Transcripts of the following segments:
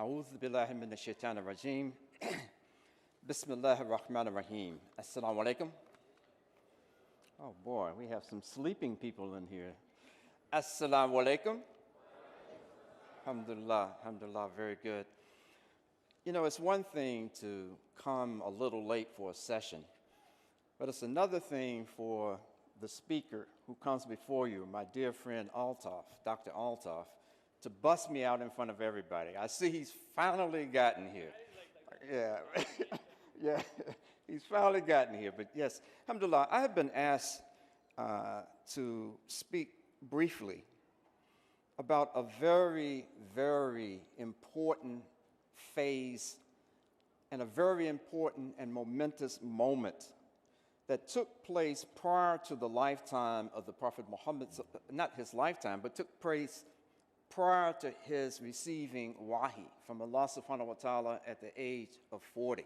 A'udhu billahi minash shaitanir rajeem. Bismillahir rahmanir rahim. Assalamu alaikum. Oh boy, we have some sleeping people in here. Assalamu alaikum. Alhamdulillah, alhamdulillah, very good. You know, it's one thing to come a little late for a session, but it's another thing for the speaker who comes before you, my dear friend Altaf, Dr. Altaf, to bust me out in front of everybody. I see he's finally gotten here. Yeah, yeah, he's finally gotten here. But yes, alhamdulillah, I have been asked to speak briefly about a very, very important phase and a very important and momentous moment that took place prior to the lifetime of the Prophet Muhammad, not his lifetime, but took place prior to his receiving wahi from Allah subhanahu wa ta'ala at the age of 40.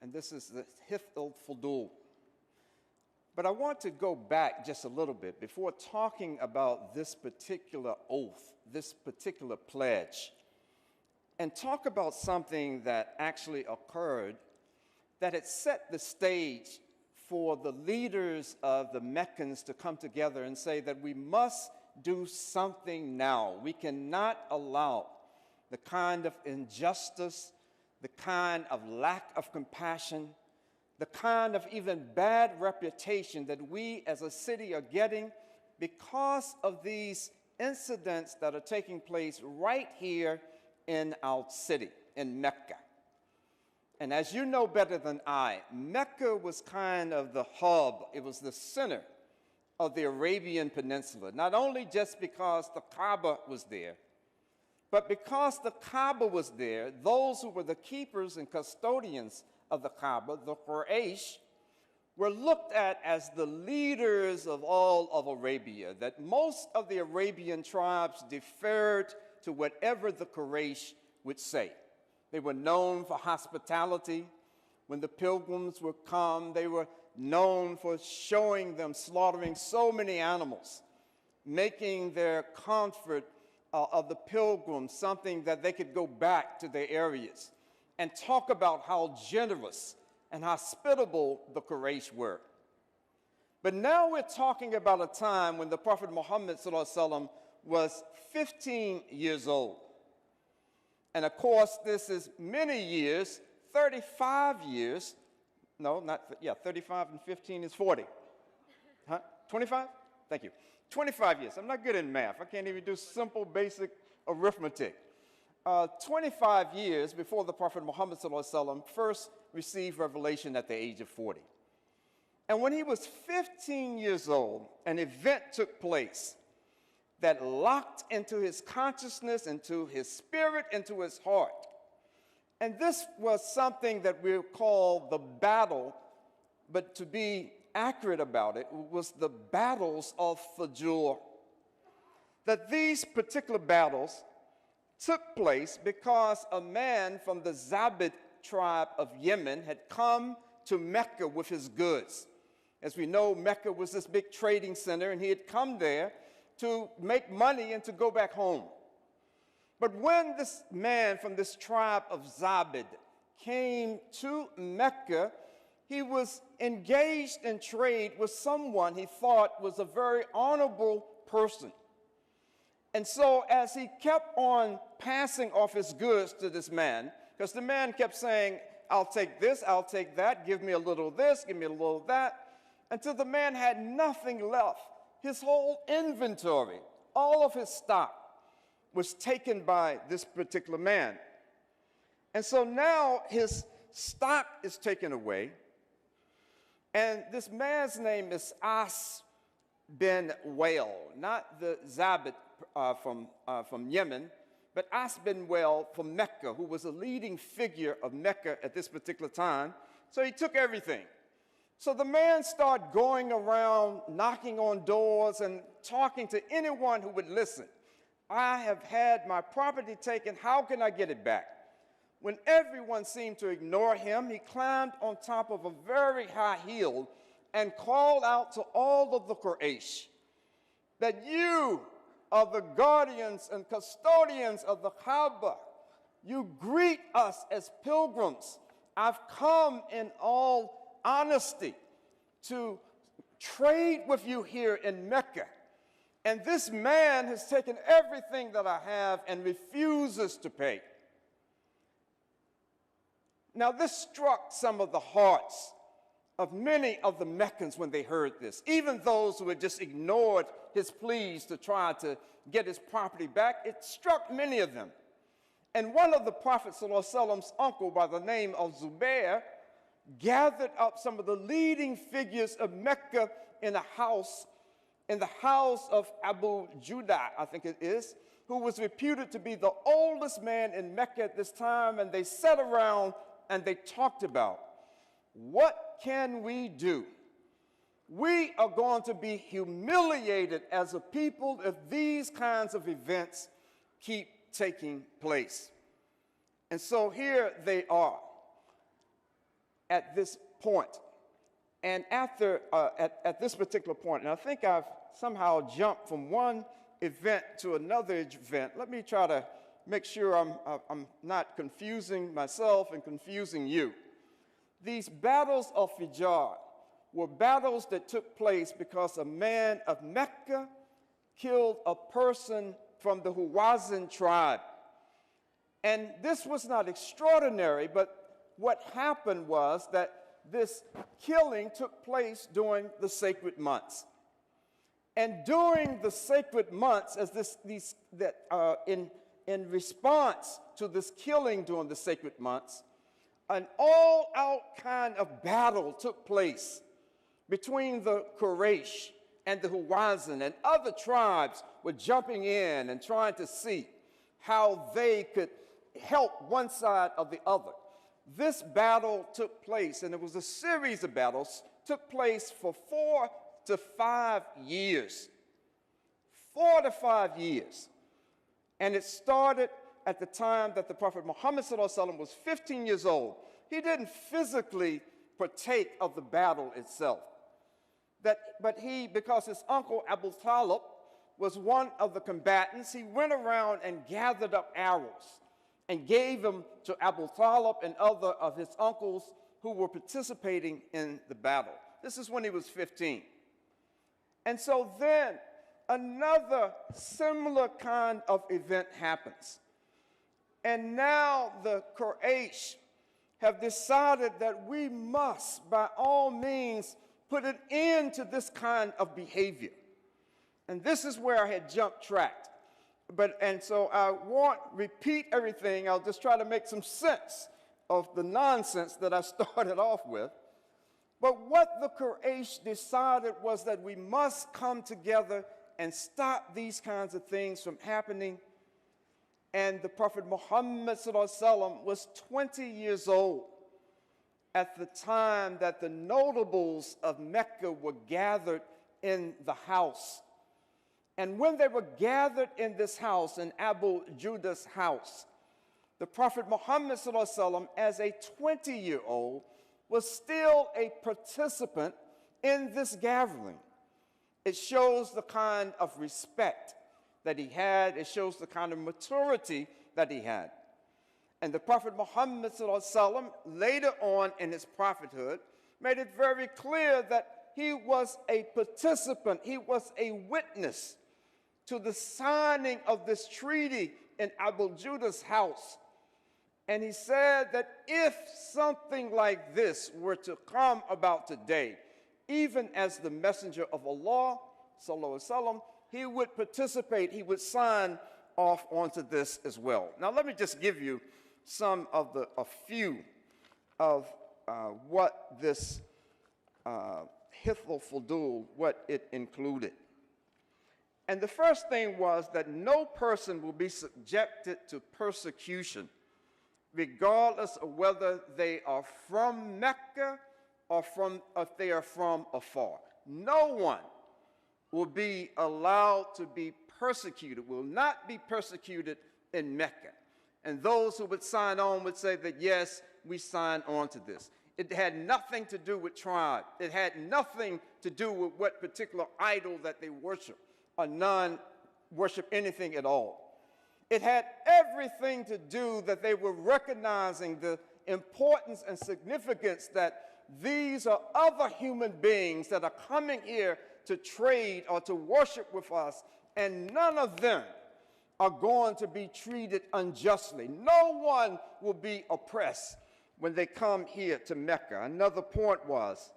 And this is the Hilful Fudhul. But I want to go back just a little bit before talking about this particular oath, this particular pledge, and talk about something that actually occurred that had set the stage for the leaders of the Meccans to come together and say that we must do something now. We cannot allow the kind of injustice, the kind of lack of compassion, the kind of even bad reputation that we as a city are getting because of these incidents that are taking place right here in our city, in Mecca. And as you know better than I, Mecca was kind of the hub, it was the center of the Arabian Peninsula, not only just because the Kaaba was there, but because the Kaaba was there, those who were the keepers and custodians of the Kaaba, the Quraysh, were looked at as the leaders of all of Arabia, that most of the Arabian tribes deferred to whatever the Quraysh would say. They were known for hospitality. When the pilgrims would come, they were known for showing them slaughtering so many animals, making their comfort of the pilgrims something that they could go back to their areas and talk about how generous and hospitable the Quraysh were. But now we're talking about a time when the Prophet Muhammad ﷺ was 15 years old. And of course, this is many years, 35 years. No, not, yeah, 35 and 15 is 40. Huh? 25? Thank you. 25 years. I'm not good in math. I can't even do simple, basic arithmetic. 25 years before the Prophet Muhammad ﷺ first received revelation at the age of 40. And when he was 15 years old, an event took place that locked into his consciousness, into his spirit, into his heart. And this was something that we'll call the battle, but to be accurate about it, was the battles of Fajr. That these particular battles took place because a man from the Zabid tribe of Yemen had come to Mecca with his goods. As we know, Mecca was this big trading center, and he had come there to make money and to go back home. But when this man from this tribe of Zabid came to Mecca, he was engaged in trade with someone he thought was a very honorable person. And so as he kept on passing off his goods to this man, because the man kept saying, I'll take this, I'll take that, give me a little of this, give me a little of that, until the man had nothing left. His whole inventory, all of his stock, was taken by this particular man. And so now his stock is taken away, and this man's name is As bin Wail, not the Zabit from Yemen, but As bin Wail from Mecca, who was a leading figure of Mecca at this particular time. So he took everything. So the man started going around, knocking on doors and talking to anyone who would listen. I have had my property taken. How can I get it back? When everyone seemed to ignore him, he climbed on top of a very high hill and called out to all of the Quraysh that you are the guardians and custodians of the Kaaba. you greet us as pilgrims. I've come in all honesty to trade with you here in Mecca. And this man has taken everything that I have and refuses to pay. Now, this struck some of the hearts of many of the Meccans when they heard this, even those who had just ignored his pleas to try to get his property back. It struck many of them. And one of the Prophet ﷺ's uncle by the name of Zubair gathered up some of the leading figures of Mecca in the house of Abu Judah, I think it is, who was reputed to be the oldest man in Mecca at this time, and they sat around and they talked about, what can we do? We are going to be humiliated as a people if these kinds of events keep taking place. And so here they are at this point. And after, at this particular point, and I think I've somehow jumped from one event to another event. Let me try to make sure I'm not confusing myself and confusing you. These battles of Fijar were battles that took place because a man of Mecca killed a person from the Hawazin tribe. And this was not extraordinary, but what happened was that this killing took place during the sacred months. And during the sacred months, as in response to this killing during the sacred months, an all-out kind of battle took place between the Quraysh and the Hawazin, and other tribes were jumping in and trying to see how they could help one side or the other. This battle took place, and it was a series of battles, took place for 4 to 5 years. 4 to 5 years. And it started at the time that the Prophet Muhammad ﷺ was 15 years old. He didn't physically partake of the battle itself. But he, because his uncle Abu Talib was one of the combatants, he went around and gathered up arrows and gave them to Abu Talib and other of his uncles who were participating in the battle. This is when he was 15. And so then another similar kind of event happens. And now the Quraysh have decided that we must, by all means, put an end to this kind of behavior. And this is where I had jumped tracked. And so I won't repeat everything. I'll just try to make some sense of the nonsense that I started off with. But what the Quraysh decided was that we must come together and stop these kinds of things from happening. And the Prophet Muhammad ﷺ was 20 years old at the time that the notables of Mecca were gathered in the house. And when they were gathered in this house, in Abu Judah's house, the Prophet Muhammad ﷺ, as a 20-year-old, was still a participant in this gathering. It shows the kind of respect that he had. It shows the kind of maturity that he had. And the Prophet Muhammad ﷺ, later on in his prophethood, made it very clear that he was a participant, he was a witness to the signing of this treaty in Abu Judah's house. And he said that if something like this were to come about today, even as the messenger of Allah, sallallahu alaihi wasallam, he would participate, he would sign off onto this as well. Now let me just give you a few of what this Hilful Fudhul, what it included. And the first thing was that no person will be subjected to persecution, regardless of whether they are from Mecca or if they are from afar. No one will be allowed to be persecuted, will not be persecuted in Mecca. And those who would sign on would say that, yes, we sign on to this. It had nothing to do with tribe. It had nothing to do with what particular idol that they worship, or none worship anything at all. It had everything to do that they were recognizing the importance and significance that these are other human beings that are coming here to trade or to worship with us, and none of them are going to be treated unjustly. No one will be oppressed when they come here to Mecca. Another point was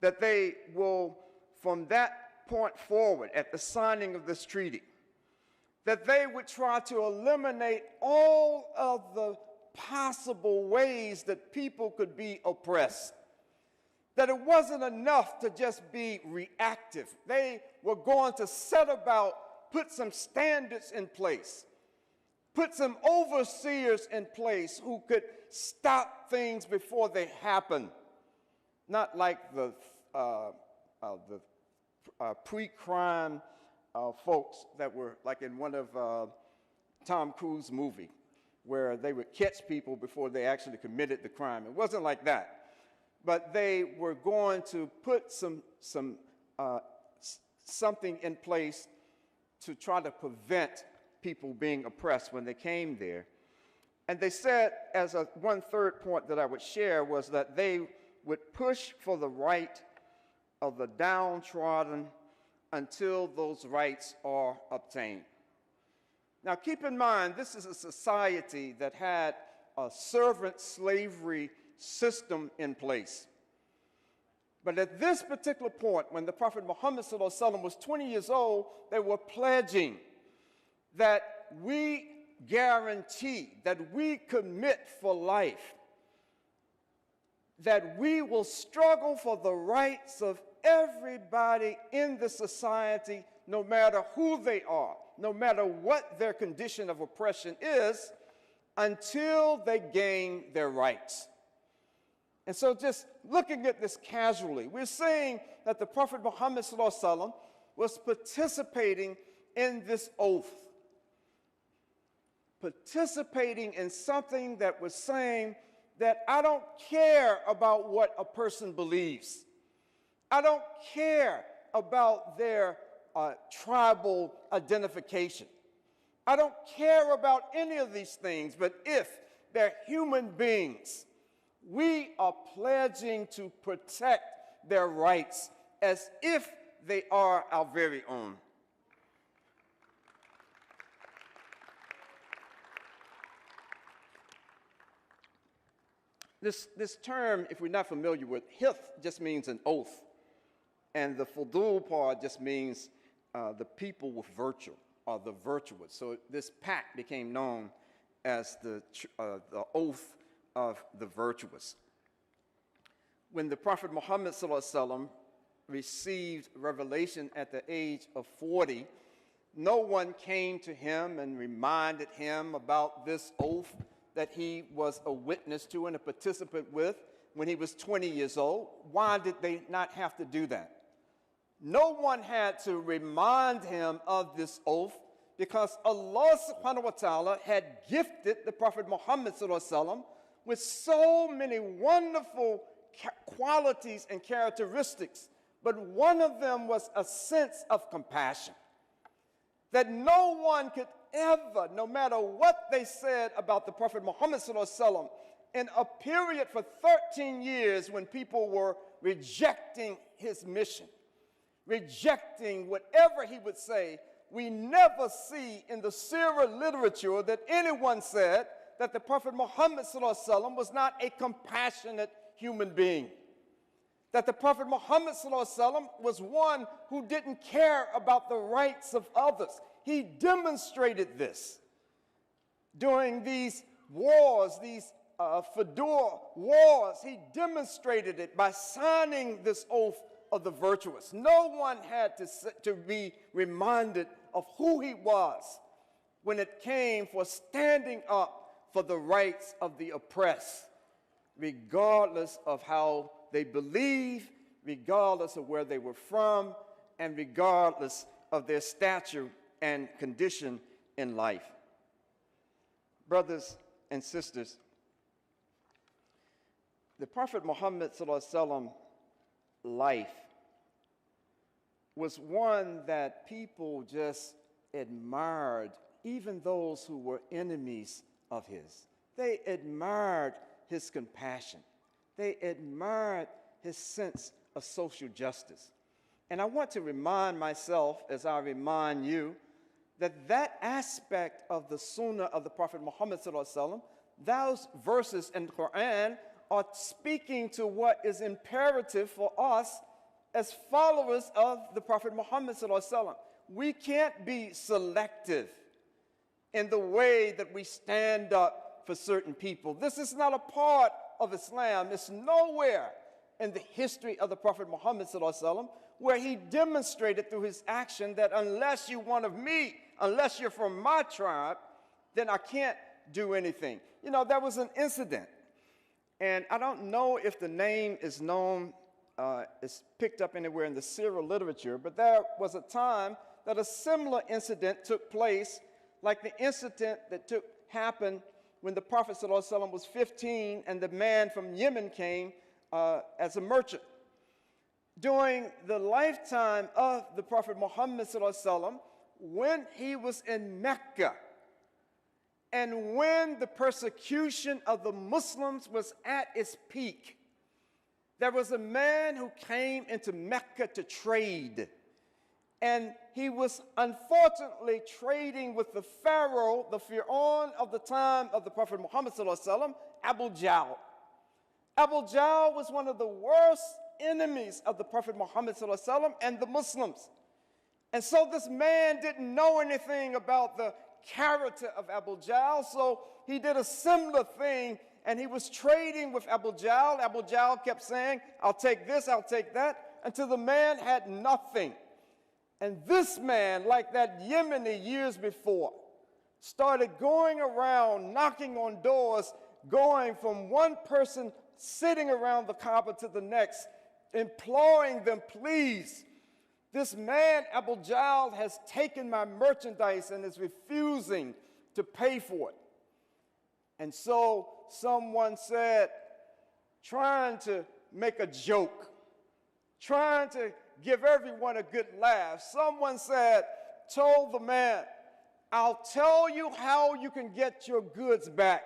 that they will, from that point forward, at the signing of this treaty, that they would try to eliminate all of the possible ways that people could be oppressed. That it wasn't enough to just be reactive. They were going to set about, put some standards in place, put some overseers in place who could stop things before they happen. Not like the pre-crime folks that were like in one of Tom Cruise's movie, where they would catch people before they actually committed the crime. It wasn't like that. But they were going to put something in place to try to prevent people being oppressed when they came there. And they said, as one third point that I would share, was that they would push for the right of the downtrodden until those rights are obtained. Now keep in mind, this is a society that had a servant slavery system in place. But at this particular point, when the Prophet Muhammad was 20 years old, they were pledging that we guarantee, that we commit for life, that we will struggle for the rights of everybody in the society, no matter who they are, no matter what their condition of oppression is, until they gain their rights. And so just looking at this casually, we're saying that the Prophet Muhammad was participating in this oath, participating in something that was saying that I don't care about what a person believes. I don't care about their tribal identification. I don't care about any of these things, but if they're human beings, we are pledging to protect their rights as if they are our very own. This term, if we're not familiar with, hilf just means an oath. And the Fudhul part just means the people with virtue, or the virtuous. So this pact became known as the oath of the virtuous. When the Prophet Muhammad received revelation at the age of 40, no one came to him and reminded him about this oath that he was a witness to and a participant with when he was 20 years old. Why did they not have to do that? No one had to remind him of this oath because Allah subhanahu wa ta'ala had gifted the Prophet Muhammad with so many wonderful qualities and characteristics, but one of them was a sense of compassion. That no one could ever, no matter what they said about the Prophet Muhammad in a period for 13 years when people were rejecting his mission, rejecting whatever he would say, we never see in the Sirah literature that anyone said that the Prophet Muhammad was not a compassionate human being. That the Prophet Muhammad was one who didn't care about the rights of others. He demonstrated this during these wars, these Fudhul wars. He demonstrated it by signing this oath of the virtuous. No one had to be reminded of who he was when it came for standing up for the rights of the oppressed, regardless of how they believe, regardless of where they were from, and regardless of their stature and condition in life. Brothers and sisters, the Prophet Muhammad life was one that people just admired even those who were enemies of his. They admired his compassion. They admired his sense of social justice. And I want to remind myself, as I remind you, that that aspect of the Sunnah of the Prophet Muhammad sallallahu alaihi wasallam, those verses in the Qur'an are speaking to what is imperative for us as followers of the Prophet Muhammad sallallahu alaihi wasallam. We can't be selective in the way that we stand up for certain people. This is not a part of Islam. It's nowhere in the history of the Prophet Muhammad sallallahu alaihi wasallam where he demonstrated through his action that unless you're one of me, unless you're from my tribe, then I can't do anything. You know, there was an incident, and I don't know if the name is known, is picked up anywhere in the Shari'a literature, but there was a time that a similar incident took place, like the incident that happened when the Prophet ﷺ was 15 and the man from Yemen came as a merchant. During the lifetime of the Prophet Muhammad ﷺ, when he was in Mecca, and when the persecution of the Muslims was at its peak, there was a man who came into Mecca to trade. And he was unfortunately trading with the Pharaoh, the Firaun of the time of the Prophet Muhammad ﷺ, Abu Jalut. Abu Jalut was one of the worst enemies of the Prophet Muhammad ﷺ and the Muslims. And so this man didn't know anything about the character of Abu Jahl, so he did a similar thing, and he was trading with Abu Jahl. Abu Jahl kept saying, I'll take this, I'll take that, until the man had nothing. And this man, like that Yemeni years before, started going around, knocking on doors, going from one person sitting around the Kaaba to the next, imploring them, please, this man, Abu Jahl, has taken my merchandise and is refusing to pay for it. And so someone said, trying to make a joke, trying to give everyone a good laugh, someone said, told the man, I'll tell you how you can get your goods back.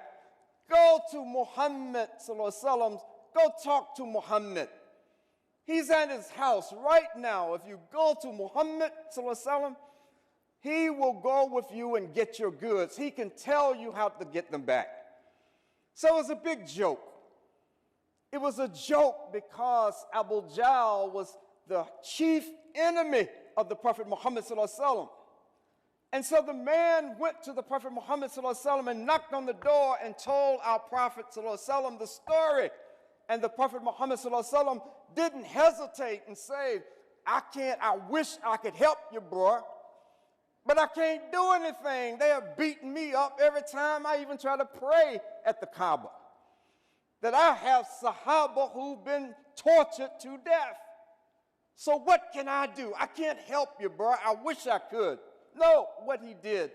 Go to Muhammad sallallahu alaihi wasallam, go talk to Muhammad. He's at his house right now. If you go to Muhammad sallallahu alaihi wasallam, he will go with you and get your goods. He can tell you how to get them back. So it was a big joke. It was a joke because Abu Jahl was the chief enemy of the Prophet Muhammad sallallahu alaihi wasallam. And so the man went to the Prophet Muhammad sallallahu alaihi wasallam and knocked on the door and told our Prophet sallallahu alaihi wasallam the story. And the Prophet Muhammad sallallahu alaihi wasallam didn't hesitate and say, I wish I could help you, bro, but I can't do anything. They are beating me up every time I even try to pray at the Kaaba. That I have Sahaba who've been tortured to death. So what can I do? I can't help you, bro. I wish I could. No, what he did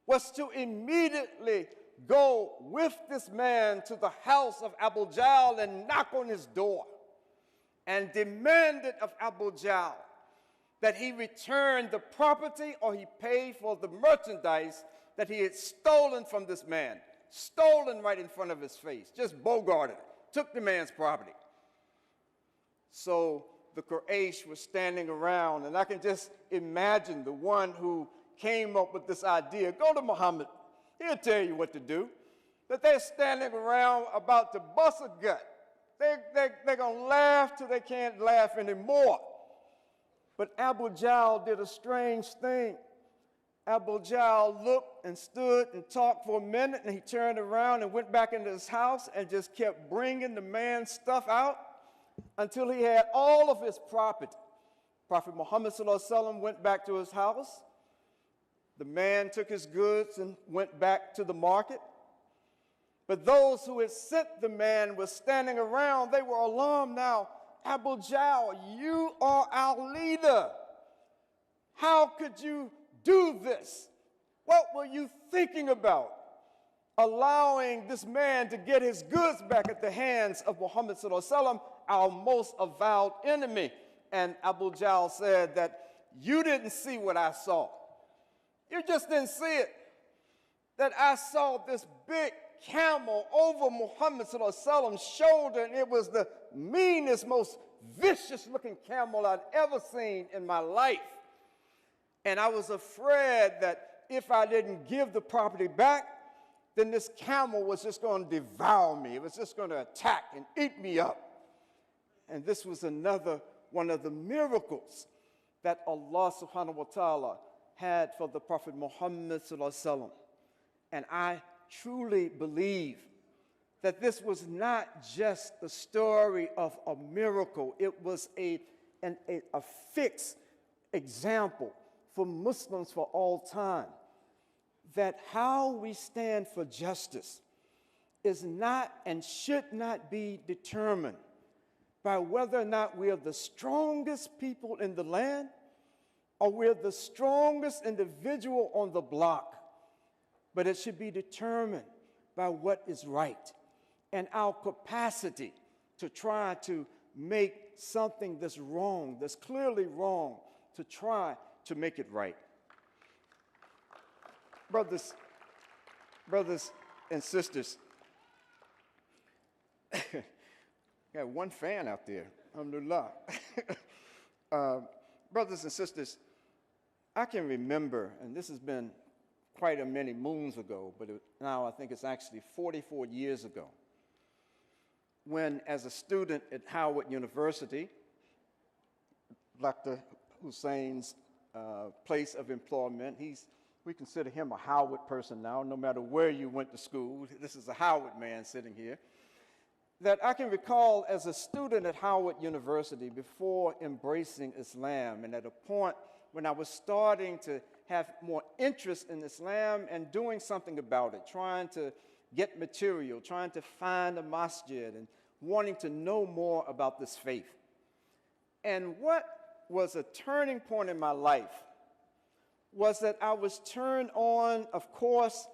was to immediately go with this man to the house of Abu Jahl and knock on his door and demanded of Abu Jahl that he return the property or he pay for the merchandise that he had stolen from this man. Stolen right in front of his face, just bogarted, took the man's property. So the Quraysh was standing around, and I can just imagine the one who came up with this idea, go to Muhammad, he'll tell you what to do. That they're standing around about to bust a gut. They're going to laugh till they can't laugh anymore. But Abu Jahl did a strange thing. Abu Jahl looked and stood and talked for a minute, and he turned around and went back into his house and just kept bringing the man's stuff out until he had all of his property. Prophet Muhammad sallallahu alaihi wasallam went back to his house. The man took his goods and went back to the market. But those who had sent the man were standing around. They were alarmed now. Abu Jahl, you are our leader. How could you do this? What were you thinking about? Allowing this man to get his goods back at the hands of Muhammad sallallahu alaihi wasallam, our most avowed enemy. And Abu Jahl said that you didn't see what I saw. You just didn't see it. That I saw this big camel over Muhammad ﷺ's shoulder, and it was the meanest, most vicious-looking camel I'd ever seen in my life. And I was afraid that if I didn't give the property back, then this camel was just going to devour me. It was just going to attack and eat me up. And this was another one of the miracles that Allah subhanahu wa ta'ala had for the Prophet Muhammad ﷺ. And I truly believe that this was not just the story of a miracle. It was a fixed example for Muslims for all time, that how we stand for justice is not and should not be determined by whether or not we are the strongest people in the land or we're the strongest individual on the block, but it should be determined by what is right and our capacity to try to make something that's wrong, that's clearly wrong, to try to make it right. Brothers and sisters, got one fan out there, alhamdulillah. Brothers and sisters, I can remember, and this has been quite a many moons ago, but now I think it's actually 44 years ago, when as a student at Howard University, Dr. Hussein's place of employment, we consider him a Howard person now, no matter where you went to school. This is a Howard man sitting here. That I can recall as a student at Howard University before embracing Islam, and at a point when I was starting to have more interest in Islam and doing something about it, trying to get material, trying to find a masjid, and wanting to know more about this faith. And what was a turning point in my life was that I was turned on, of course,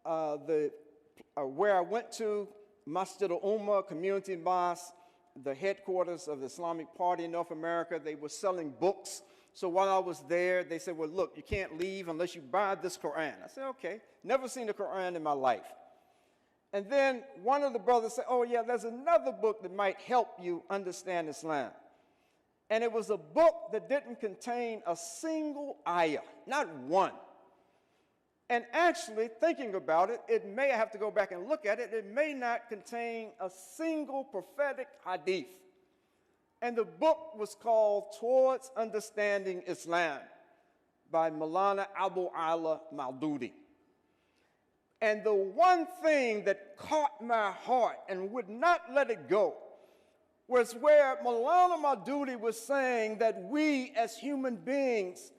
where I went to, Masjid al-Ummah, Community Mosque, the headquarters of the Islamic Party in North America. They were selling books. So while I was there, they said, well, look, you can't leave unless you buy this Qur'an. I said, okay, never seen the Qur'an in my life. And then one of the brothers said, oh, yeah, there's another book that might help you understand Islam. And it was a book that didn't contain a single ayah, not one. And actually, thinking about it, it may have to go back and look at it. It may not contain a single prophetic hadith. And the book was called Towards Understanding Islam by Maulana Abu Ala Maududi. And the one thing that caught my heart and would not let it go was where Maulana Maududi was saying that we as human beings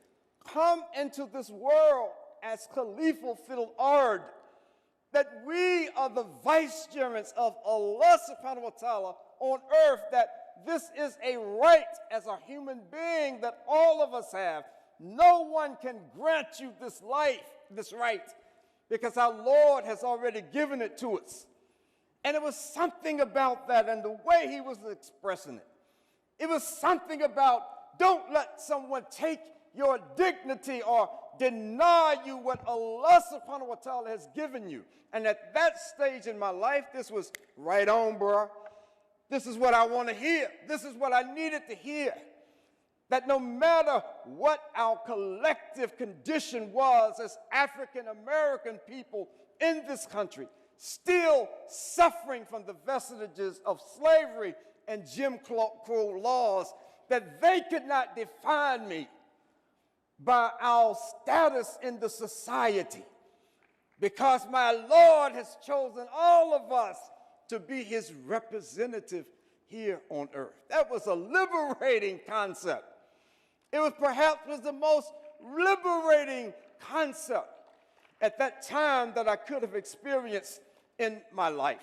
come into this world as Hilful Fudhul, that we are the vicegerents of Allah subhanahu wa ta'ala on earth, that this is a right as a human being that all of us have. No one can grant you this life, this right, because our Lord has already given it to us. And it was something about that and the way he was expressing it. It was something about don't let someone take your dignity or deny you what Allah subhanahu wa ta'ala has given you. And at that stage in my life, this was right on, bro. This is what I want to hear. This is what I needed to hear. That no matter what our collective condition was as African American people in this country, still suffering from the vestiges of slavery and Jim Crow laws, that they could not define me by our status in the society, because my Lord has chosen all of us to be his representative here on earth. That was a liberating concept. It was perhaps the most liberating concept at that time that I could have experienced in my life.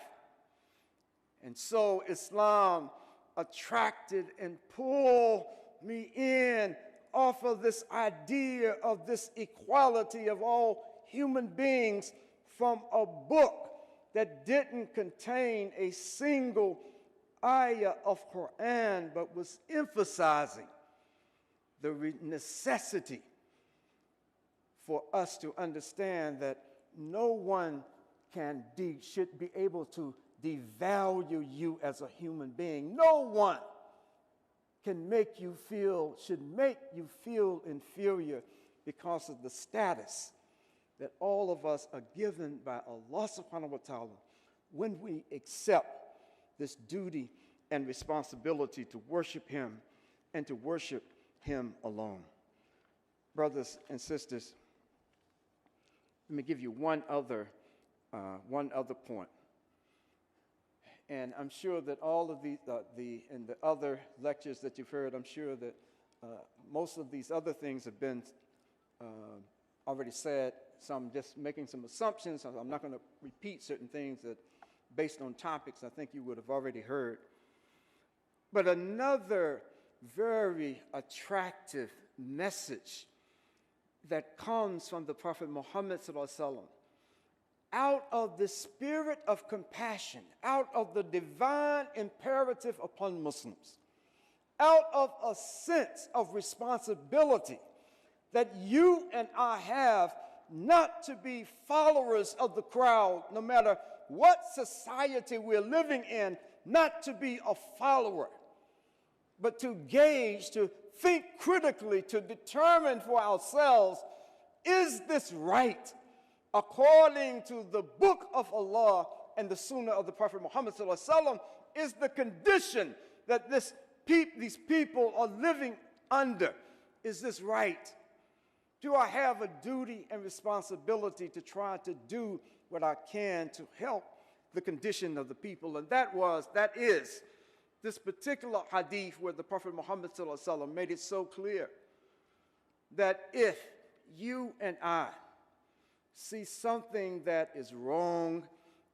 And so Islam attracted and pulled me in off of this idea of this equality of all human beings from a book that didn't contain a single ayah of Qur'an, but was emphasizing the necessity for us to understand that no one should be able to devalue you as a human being. No one should make you feel inferior because of the status that all of us are given by Allah subhanahu wa ta'ala when we accept this duty and responsibility to worship Him and to worship Him alone. Brothers and sisters, let me give you one other point. And I'm sure that all of in the other lectures that you've heard, I'm sure that most of these other things have been already said. So I'm just making some assumptions. So I'm not going to repeat certain things that, based on topics, I think you would have already heard. But another very attractive message that comes from the Prophet Muhammad sallallahu alaihi wasallam, out of the spirit of compassion, out of the divine imperative upon Muslims, out of a sense of responsibility that you and I have, not to be followers of the crowd, no matter what society we're living in, not to be a follower, but to gauge, to think critically, to determine for ourselves, is this right according to the book of Allah and the sunnah of the Prophet Muhammad sallallahu alaihi wasallam? Is the condition that these people are living under, is this right? Do I have a duty and responsibility to try to do what I can to help the condition of the people? And that is this particular hadith where the Prophet Muhammad sallallahu alaihi wasallam made it so clear that if you and I see something that is wrong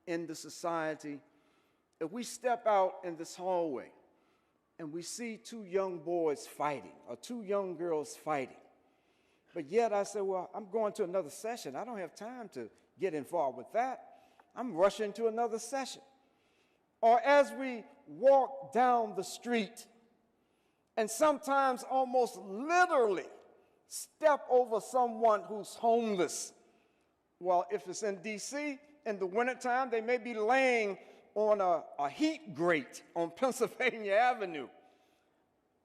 in the society, if we step out in this hallway and we see two young boys fighting or two young girls fighting, but yet I say, well, I'm going to another session. I don't have time to get involved with that. I'm rushing to another session. Or as we walk down the street and sometimes almost literally step over someone who's homeless. Well, if it's in D.C., in the wintertime, they may be laying on a heat grate on Pennsylvania Avenue.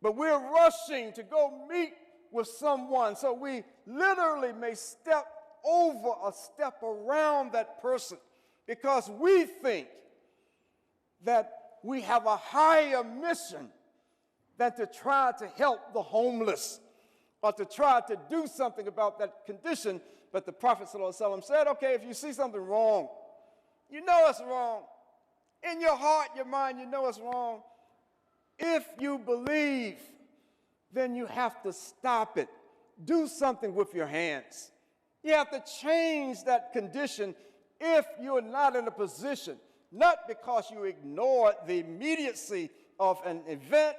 But we're rushing to go meet with someone, so we literally may step over or step around that person because we think that we have a higher mission than to try to help the homeless or to try to do something about that condition. But the Prophet ﷺ said, okay, if you see something wrong, you know it's wrong. In your heart, your mind, you know it's wrong. If you believe, then you have to stop it. Do something with your hands. You have to change that condition if you're not in a position, not because you ignore the immediacy of an event,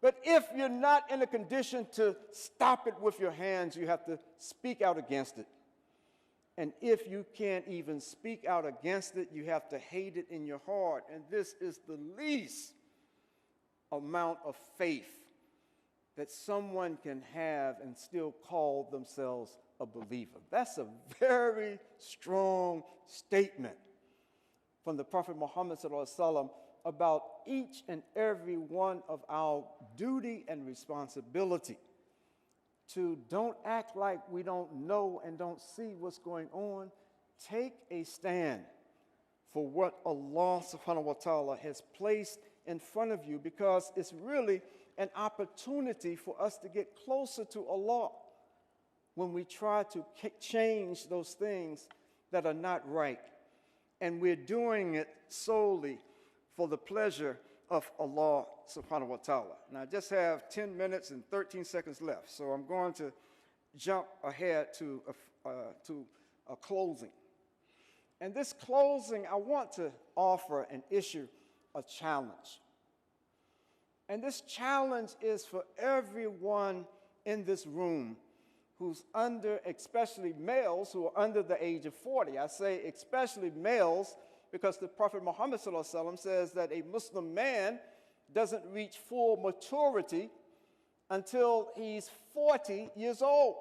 but if you're not in a condition to stop it with your hands, you have to speak out against it. And if you can't even speak out against it, you have to hate it in your heart. And this is the least amount of faith that someone can have and still call themselves a believer. That's a very strong statement from the Prophet Muhammad ﷺ about each and every one of our duty and responsibility to don't act like we don't know and don't see what's going on. Take a stand for what Allah subhanahu wa ta'ala has placed in front of you, because it's really an opportunity for us to get closer to Allah when we try to change those things that are not right. And we're doing it solely for the pleasure of Allah subhanahu wa ta'ala. Now, I just have 10 minutes and 13 seconds left, so I'm going to jump ahead to a closing. And this closing, I want to offer and issue a challenge. And this challenge is for everyone in this room who's under, especially males who are under the age of 40. I say especially males because the Prophet Muhammad ﷺ says that a Muslim man doesn't reach full maturity until he's 40 years old.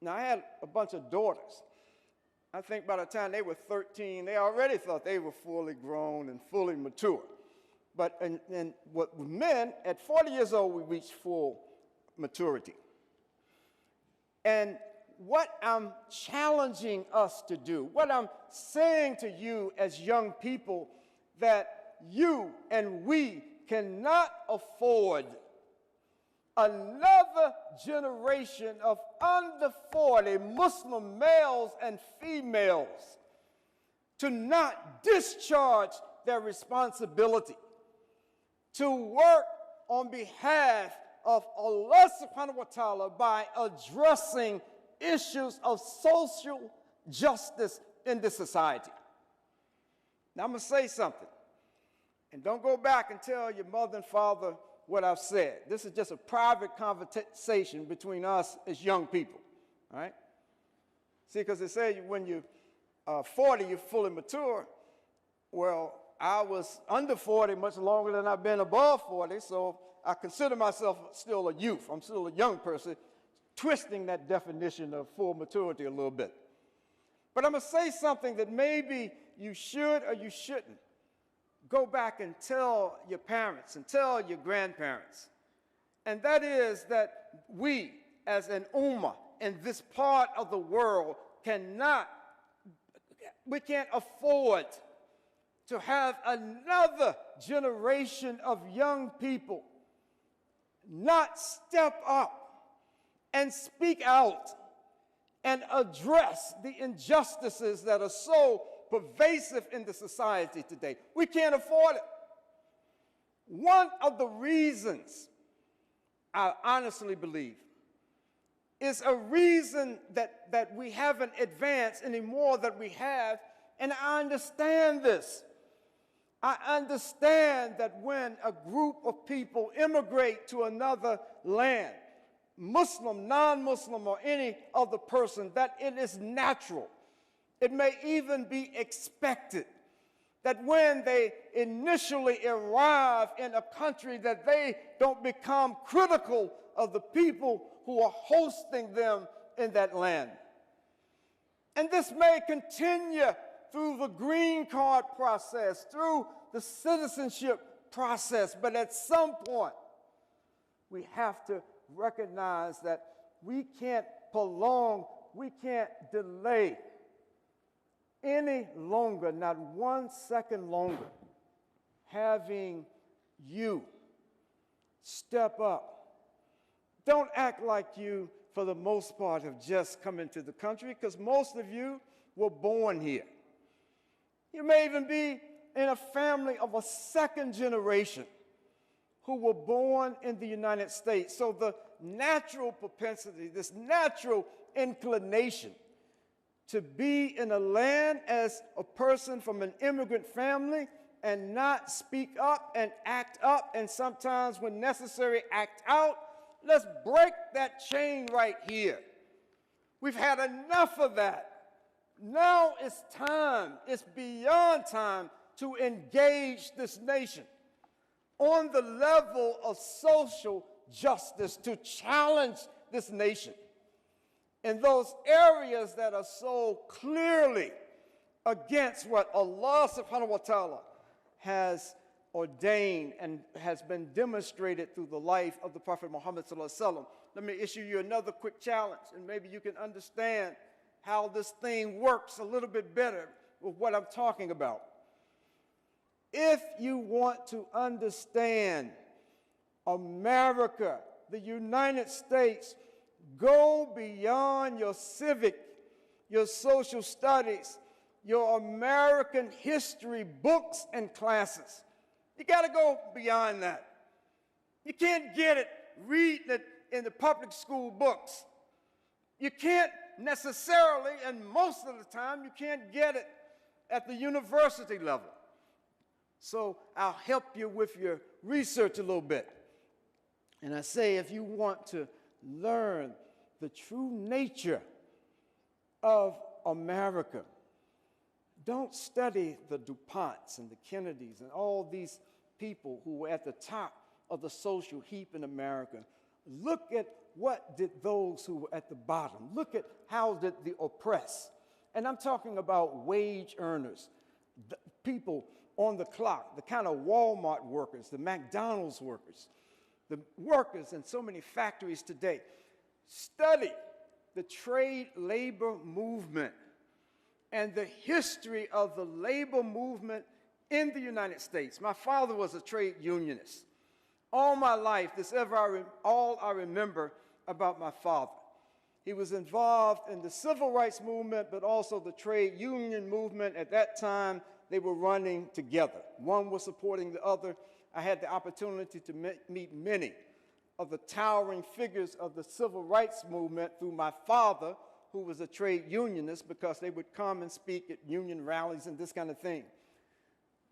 Now, I had a bunch of daughters. I think by the time they were 13, they already thought they were fully grown and fully mature. But with men, at 40 years old, we reach full maturity. And what I'm challenging us to do, what I'm saying to you as young people, that you and we cannot afford another generation of under 40 Muslim males and females to not discharge their responsibility to work on behalf of Allah subhanahu wa ta'ala by addressing issues of social justice in this society. Now I'm going to say something, and don't go back and tell your mother and father what I've said. This is just a private conversation between us as young people, all right? See, because they say when you're 40, you're fully mature. Well, I was under 40 much longer than I've been above 40, so I consider myself still a youth. I'm still a young person, twisting that definition of full maturity a little bit. But I'm going to say something that maybe you should or you shouldn't. Go back and tell your parents and tell your grandparents. And that is that we, as an ummah in this part of the world, we can't afford to have another generation of young people not step up and speak out and address the injustices that are so pervasive in the society today. We can't afford it. One of the reasons I honestly believe is a reason that we haven't advanced any more than we have, and I understand this. I understand that when a group of people immigrate to another land, Muslim, non-Muslim, or any other person, that it is natural. It may even be expected that when they initially arrive in a country that they don't become critical of the people who are hosting them in that land. And this may continue through the green card process, through the citizenship process, but at some point we have to recognize that we can't prolong, we can't delay any longer, not 1 second longer, having you step up. Don't act like you, for the most part, have just come into the country, because most of you were born here. You may even be in a family of a second generation who were born in the United States. So the natural propensity, this natural inclination to be in a land as a person from an immigrant family and not speak up and act up, and sometimes when necessary act out, let's break that chain right here. We've had enough of that. Now it's time, it's beyond time to engage this nation on the level of social justice, to challenge this nation in those areas that are so clearly against what Allah subhanahu wa ta'ala has ordained and has been demonstrated through the life of the Prophet Muhammad sallallahu alaihi wasallam. Let me issue you another quick challenge, and maybe you can understand how this thing works a little bit better with what I'm talking about. If you want to understand America, the United States, go beyond your civic, your social studies, your American history books and classes. You got to go beyond that. You can't get it reading it in the public school books. You can't necessarily, and most of the time, you can't get it at the university level. So I'll help you with your research a little bit. And I say, if you want to learn the true nature of America, don't study the DuPonts and the Kennedys and all these people who were at the top of the social heap in America. Look at what did those who were at the bottom. Look at how did the oppressed. And I'm talking about wage earners, the people on the clock, the kind of Walmart workers, the McDonald's workers, the workers in so many factories today. Study the trade labor movement and the history of the labor movement in the United States. My father was a trade unionist. All my life, this is all I remember about my father. He was involved in the civil rights movement, but also the trade union movement. At that time, they were running together. One was supporting the other. I had the opportunity to meet many of the towering figures of the civil rights movement through my father, who was a trade unionist, because they would come and speak at union rallies and this kind of thing.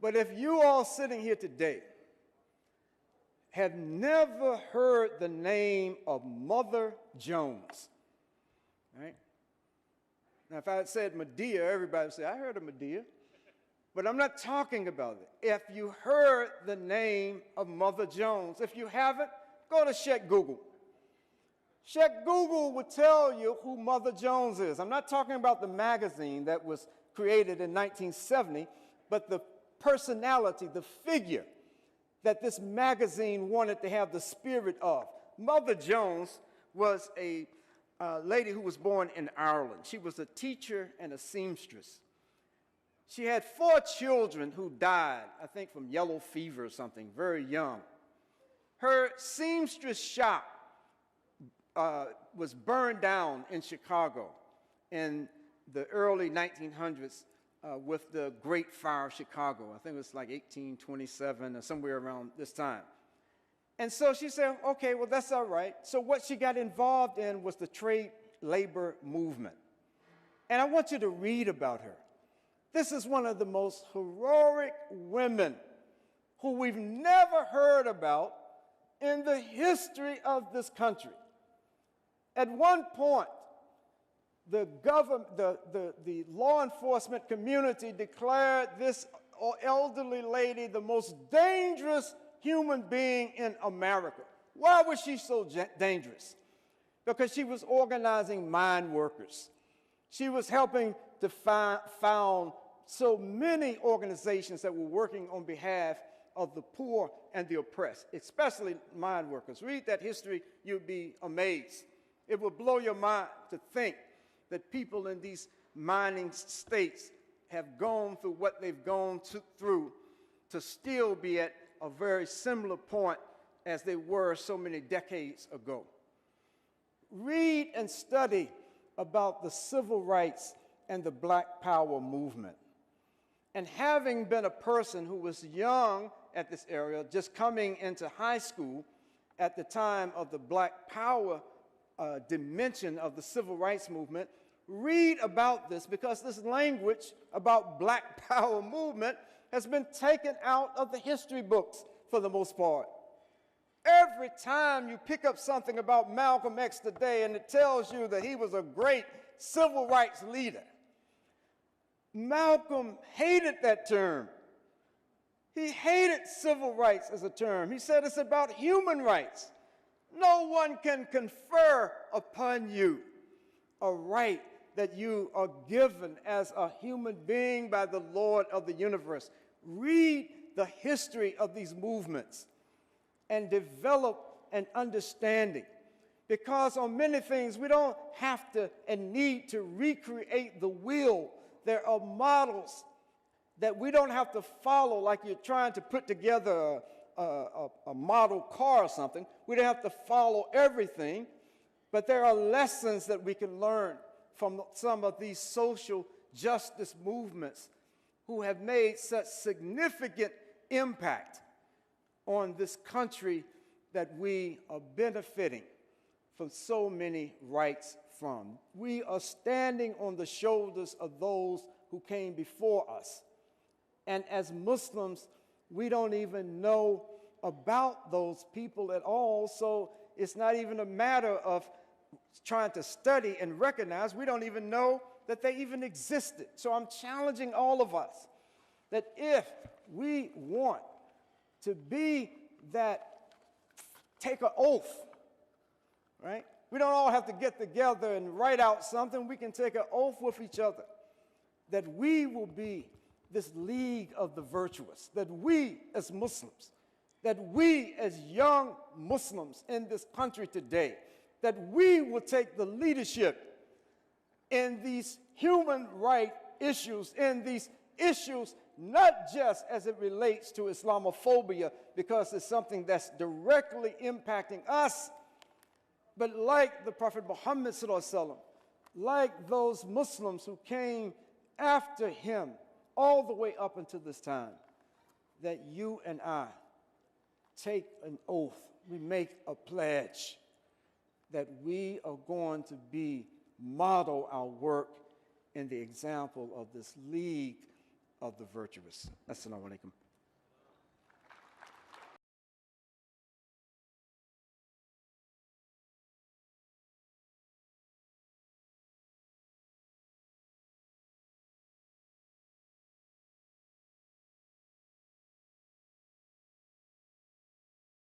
But if you all sitting here today have never heard the name of Mother Jones, right? Now, if I had said Medea, everybody would say, I heard of Medea. But I'm not talking about it. If you heard the name of Mother Jones, if you haven't, go to Check Google. Check Google will tell you who Mother Jones is. I'm not talking about the magazine that was created in 1970, but the personality, the figure that this magazine wanted to have the spirit of. Mother Jones was a lady who was born in Ireland. She was a teacher and a seamstress. She had 4 children who died, I think from yellow fever or something, very young. Her seamstress shop was burned down in Chicago in the early 1900s with the Great Fire of Chicago. I think it was like 1827 or somewhere around this time. And so she said, okay, well, that's all right. So what she got involved in was the trade labor movement. And I want you to read about her. This is one of the most heroic women who we've never heard about in the history of this country. At one point, the law enforcement community declared this elderly lady the most dangerous human being in America. Why was she so dangerous? Because she was organizing mine workers. She was helping to found so many organizations that were working on behalf of the poor and the oppressed, especially mine workers. Read that history, you'll be amazed. It will blow your mind to think that people in these mining states have gone through what they've gone through to still be at a very similar point as they were so many decades ago. Read and study about the civil rights and the Black Power movement. And having been a person who was young at this area, just coming into high school at the time of the Black Power dimension of the civil rights movement, read about this, because this language about Black Power movement has been taken out of the history books for the most part. Every time you pick up something about Malcolm X today and it tells you that he was a great civil rights leader, Malcolm hated that term. He hated civil rights as a term. He said it's about human rights. No one can confer upon you a right that you are given as a human being by the Lord of the universe. Read the history of these movements and develop an understanding. Because on many things, we don't have to and need to recreate the wheel. There are models that we don't have to follow, like you're trying to put together a model car or something. We don't have to follow everything, but there are lessons that we can learn from some of these social justice movements who have made such significant impact on this country that we are benefiting from so many rights from. We are standing on the shoulders of those who came before us. And as Muslims, we don't even know about those people at all, so it's not even a matter of trying to study and recognize. We don't even know that they even existed. So I'm challenging all of us that if we want to be that, take an oath right? We don't all have to get together and write out something. We can take an oath with each other that we will be this league of the virtuous, that we as Muslims, that we as young Muslims in this country today, that we will take the leadership in these human rights issues, in these issues, not just as it relates to Islamophobia, because it's something that's directly impacting us, but like the Prophet Muhammad sallallahu alaihi wasallam, like those Muslims who came after him all the way up until this time, that you and I take an oath, we make a pledge that we are going to model our work in the example of this league of the virtuous. Assalamu alaikum.